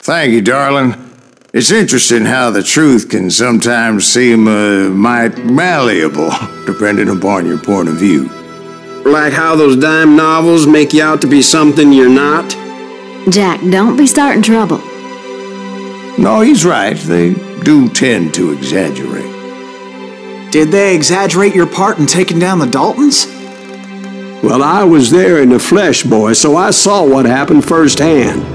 Thank you, darling. It's interesting how the truth can sometimes seem might malleable, depending upon your point of view. Like how those dime novels make you out to be something you're not? Jack, don't be starting trouble. No, he's right. They do tend to exaggerate. Did they exaggerate your part in taking down the Daltons? Well, I was there in the flesh, boy, so I saw what happened firsthand.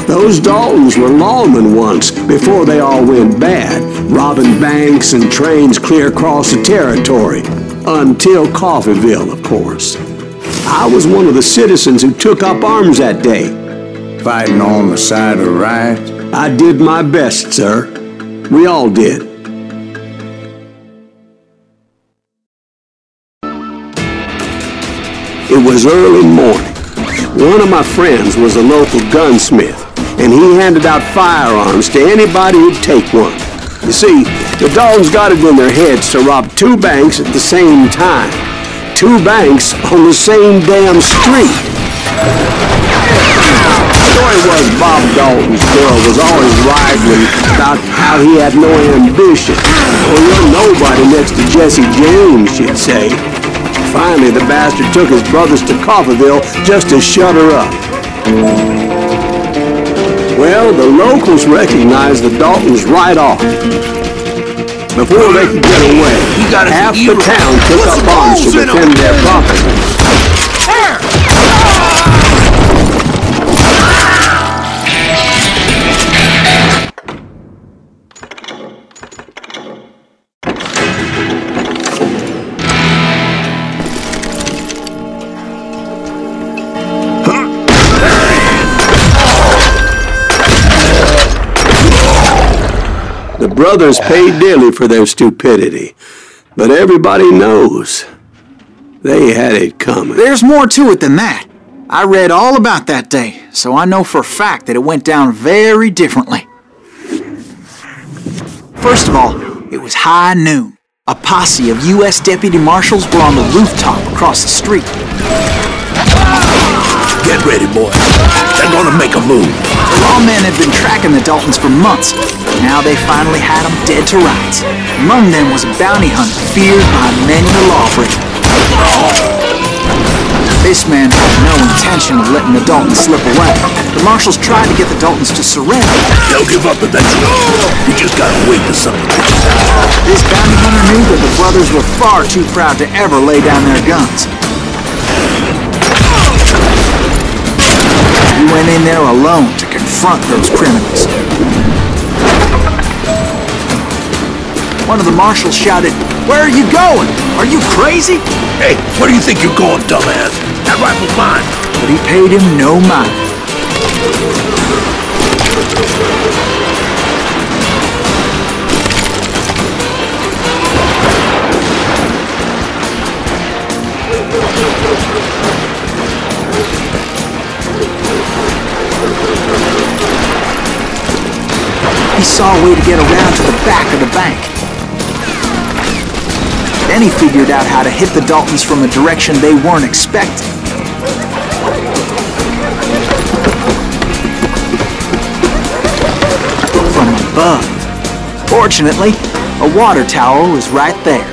Those Daltons were lawmen once, before they all went bad, robbing banks and trains clear across the territory. Until Coffeeville, of course. I was one of the citizens who took up arms that day. Fighting on the side of the right? I did my best, sir. We all did. It was early morning. One of my friends was a local gunsmith, and he handed out firearms to anybody who'd take one. You see, the Daltons got it in their heads to rob 2 banks at the same time. 2 banks on the same damn street. The story was Bob Dalton's girl was always writing about how he had no ambition. Well, you're nobody next to Jesse James, she'd say. Finally, the bastard took his brothers to Coffeeville just to shut her up. Well, the locals recognized the Daltons right off. Before they could get away, half the town took up arms to defend their property. The brothers paid dearly for their stupidity, but everybody knows they had it coming. There's more to it than that. I read all about that day, so I know for a fact that it went down very differently. First of all, it was high noon. A posse of U.S. deputy marshals were on the rooftop across the street. Get ready, boys. They're gonna make a move. The lawmen had been tracking the Daltons for months. Now they finally had them dead to rights. Among them was a bounty hunter feared by many a lawbreaker. This man had no intention of letting the Daltons slip away. The marshals tried to get the Daltons to surrender. They'll give up eventually. We just gotta wait for something. This bounty hunter knew that the brothers were far too proud to ever lay down their guns. He went in there alone to confront those criminals. One of the marshals shouted, "Where are you going? Are you crazy?" Hey, where do you think you're going, dumbass? That rifle's mine. But he paid him no mind. He saw a way to get around to the back of the bank. Then he figured out how to hit the Daltons from a direction they weren't expecting. From above. Fortunately, a water tower was right there.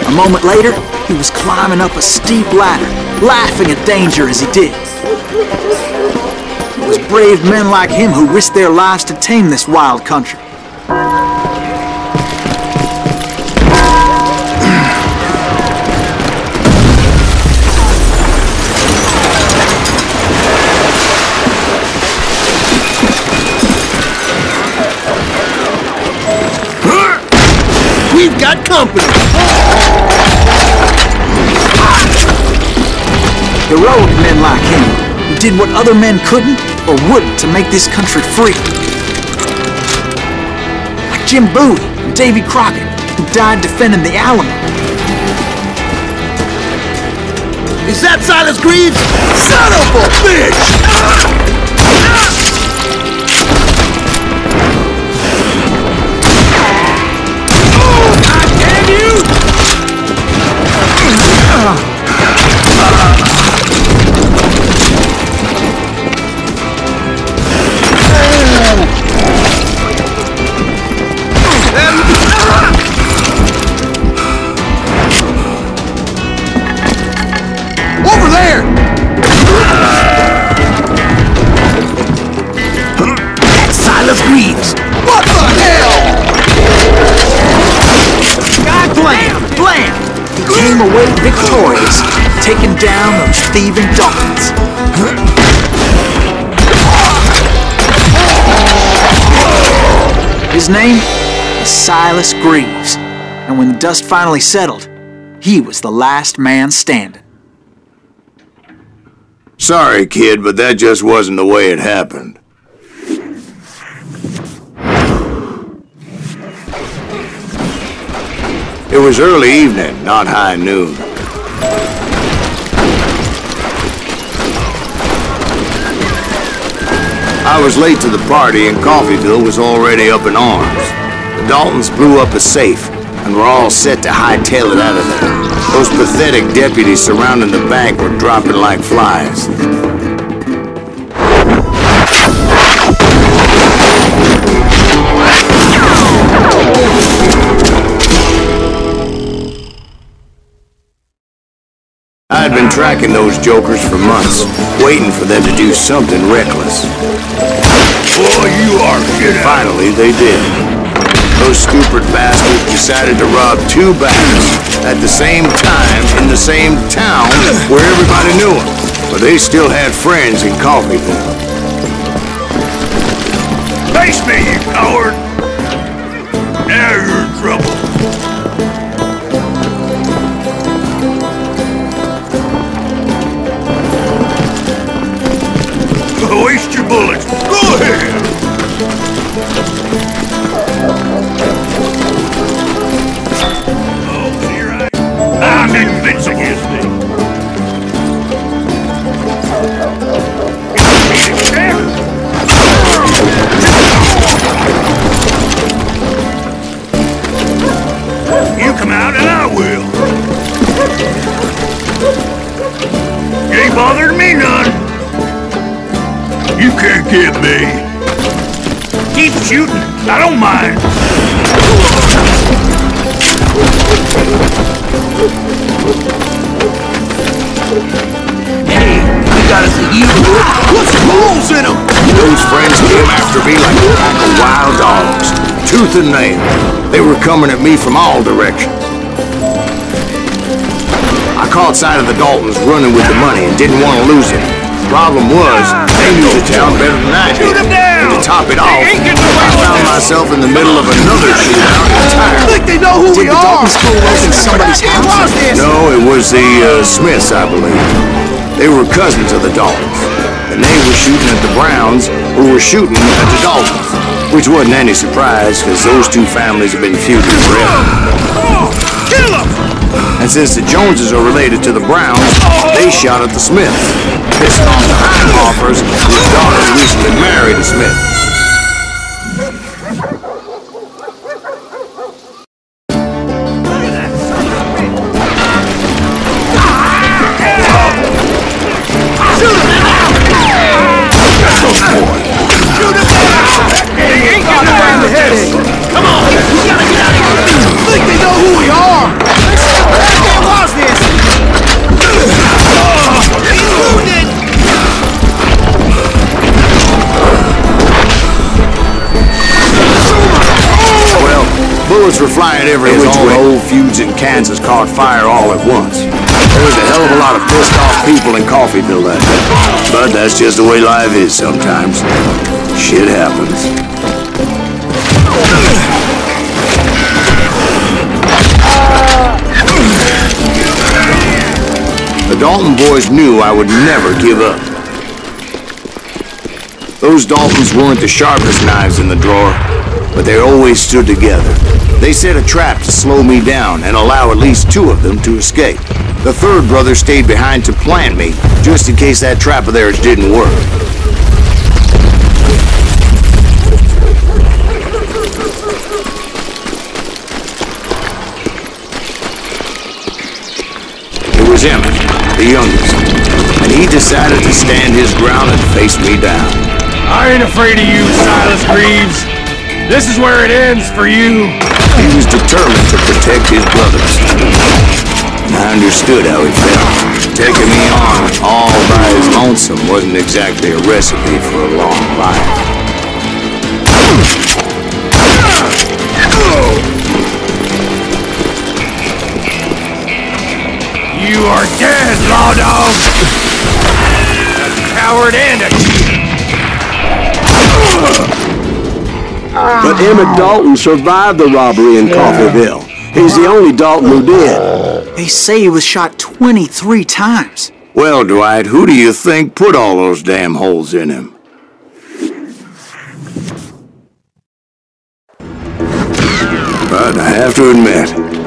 A moment later, he was climbing up a steep ladder, laughing at danger as he did. It was brave men like him who risked their lives to tame this wild country. We've got company. Heroic men like him, who did what other men couldn't or wouldn't to make this country free. Like Jim Bowie and Davy Crockett, who died defending the Alamo. Is that Silas Greaves? Son of a bitch! Oh, God damn you! victorious, taking down those thieving Daltons. His name was Silas Greaves, and when the dust finally settled, he was the last man standing. Sorry, kid, but that just wasn't the way it happened. It was early evening, not high noon. I was late to the party and Coffeyville was already up in arms. The Daltons blew up a safe and were all set to hightail it out of there. Those pathetic deputies surrounding the bank were dropping like flies. I had been tracking those jokers for months, waiting for them to do something reckless. Boy, you are good. Finally, they did. Those stupid bastards decided to rob two banks at the same time in the same town where everybody knew them. But they still had friends in Coffeyville. Face me, you coward! Now you're in trouble. Waste your bullets. Go ahead. Oh, here I'm invincible. You come out and I will. You ain't bothering me none. You can't get me. Keep shooting. I don't mind. Hey, we got us a you. Put some holes in them. Those friends came after me like a pack of wild dogs, tooth and nail. They were coming at me from all directions. I caught sight of the Daltons running with the money and didn't want to lose it. Problem was, they knew the town better than I did. And to top it off, I found myself in the middle of another shootout entirely. I think they know who we Did the are. Daltons go in somebody's house? No, it was the Smiths, I believe. They were cousins of the Daltons. And they were shooting at the Browns, who were shooting at the Daltons. Which wasn't any surprise, because those two families have been feuding forever. Kill them! And since the Joneses are related to the Browns, they shot at the Smiths, pissing off the Heinhoffers, whose daughter recently married a Smith. Come on! We gotta get out of here! I think they know who we are! I can't watch this! He's wounded! Well, bullets were flying every which way. All the old feuds in Kansas caught fire all at once. There was a hell of a lot of pissed off people in Coffeyville that day. But that's just the way life is sometimes. Shit happens. The Dalton boys knew I would never give up. Those Daltons weren't the sharpest knives in the drawer, but they always stood together. They set a trap to slow me down and allow at least two of them to escape. The third brother stayed behind to plant me, just in case that trap of theirs didn't work. It was Emmett, the youngest, and he decided to stand his ground and face me down. I ain't afraid of you, Silas Greaves. This is where it ends for you. He was determined to protect his brothers. And I understood how he felt. Taking me on all by his lonesome wasn't exactly a recipe for a long life. You outlaw dog! A coward and a cheater! But Emmett Dalton survived the robbery in Coffeyville. He's the only Dalton who did. They say he was shot 23 times. Well, Dwight, who do you think put all those damn holes in him? But I have to admit,